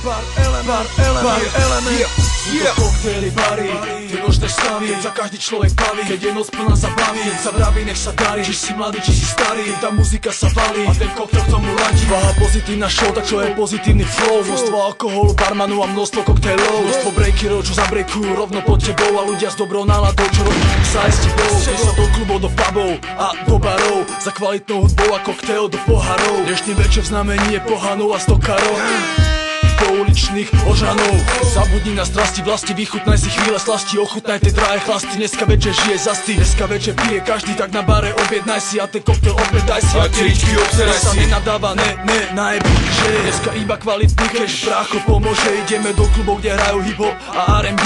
bar element. Koktejly, bary, tie nočné stavy, keď sa každý človek baví, keď je noc plná zabaví, keď sa vraví, nech sa darí, či si mladý, či si starý, tá muzika sa valí a ten koktel k tomu ladí. Váha pozitívna show, tak čo je pozitívny flow, množstvo alkoholu, barmanu a množstvo koktejlov, množstvo breakerov, čo zabrejkujú rovno pod tebou a ľudia s dobrou náladou, čo robí sa aj s tebou. Ideš sa do klubov, do pubov a do barov, za kvalitnou hudbou a koktail do pohárov. Dnešný večer v znamení je pohanov a stokárov, pouličných ožanov. Zabudni na strasti vlasti, vychutnaj si chvíle slasti, ochutnaj tie drahé chlasty. Dneska večer žije zastý, dneska večer pije každý, tak na bare objednaj si a ten koktel opäť daj si a tričky obzeraj si. Nenadáva, najebi, že dneska iba kvalitný cash, brácho pomôže. Ideme do klubov, kde hrajú hip-hop a R&B,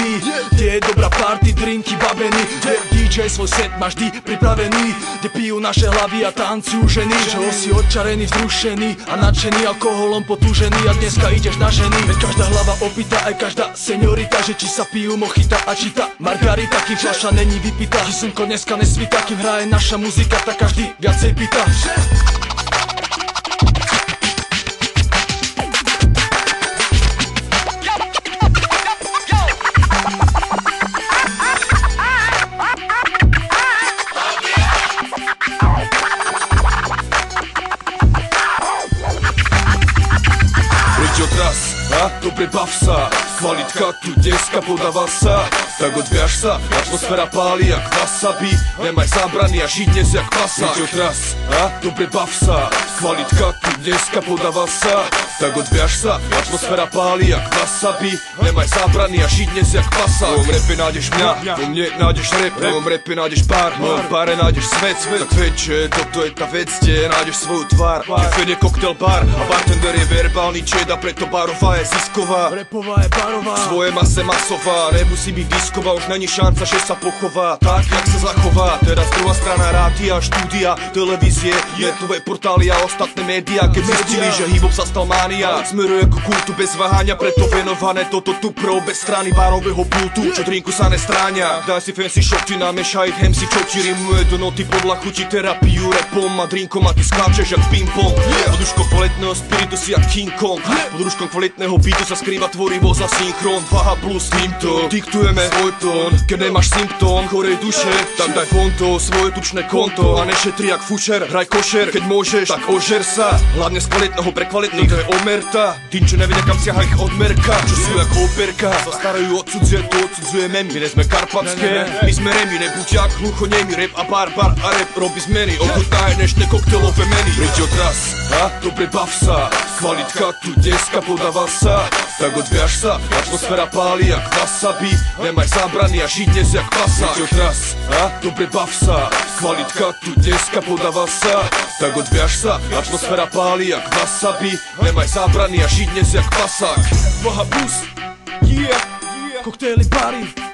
kde je dobrá party, drinky, babeny, kde DJ svoj set má vždy pripravený, kde pijú naše hlavy a tancujú ženy, čoho si odčarený, vzrušený a nadšený, alkoholom potúžený a dneska ideš na ženy. Veď každá hlava opýta, aj každá seniorita, že či sa pijú mochita a či tá margarita, kým fľaša není vypitá, či slnko dneska nesvíta, kým hraje naša muzika, tak každý viacej pýta. Dobre bav sa, kvalitka tu dneska podáva sa, tak odviaž sa, atmosféra páli jak wasabi, nemaj zábrany a žiť dnes jak pasák. Raz, dobre bav sa, kvalitka tu dneska podáva sa, tak odviaž sa, atmosféra páli jak wasabi, nemaj zábrany a žiť dnes jak pasák. V mojom rape nájdeš mňa, vo mne nájdeš rap, v mojom rape nájdeš bar, v mojom bare nájdeš svet, tak veď, že toto je tá vec, kde nájdeš svoju tvár. Kefen je koktel bar a bartender je verbálny čeda, preto barová je zisková, repová je barová, svoje mase masová, nemusí byť disková, už není šanca, že sa pochová tak, jak sa zachová. Teraz druhá strana rádia, štúdia, televízie, netové portály a ostatné médiá, keď zistili, že hip-hop sa stal mánia, smeruje ku kultu bez váhania, preto venované toto tu pro bez strany barového pultu, čo drinku sa nestráňa. Daj si fancy shoty, namešaj ich MC, čo ti rimuje do noty podľa chuti, terapiu repom a drinkom a ty skáčeš jak ping-pong. Pod rúškom kvalitného spiritu si jak King Kong, pod rúškom kvalitného beatu sa skrýva tvorivo za synchron. Váha plus týmto diktujeme svoj tón, keď nemáš symptóm chorej duše, tak daj fonto, svoje tučné konto a nešetri jak fušer, hraj košer, keď môžeš, tak ožer sa, hlavne z kvalitného pre kvalitný, to je omerta. Tým, čo nevedia kam siaha ich odmerka, čo sú jak operka, zastarajú odsudzuje, to odsudzujeme my, ne sme karpatské, my sme remi, nebuď jak hluchonemi, rap a barbar a rap robí zmeny, ochutnaj dnešné koktelové meny. Preď odraz, dobre bav sa, kvalitka tu dneska podáva sa, tak odviaž sa, atmosféra páli jak wasabi, nemaj zábrany a žiť dnes jak pasák. Preď odraz, dobre bav sa, kvalitka tu dneska podáva sa, tak odviaž sa, atmosféra páli jak wasabi, nemaj zábrany a žiť dnes jak pasák. Váha plus, koktejly, bary.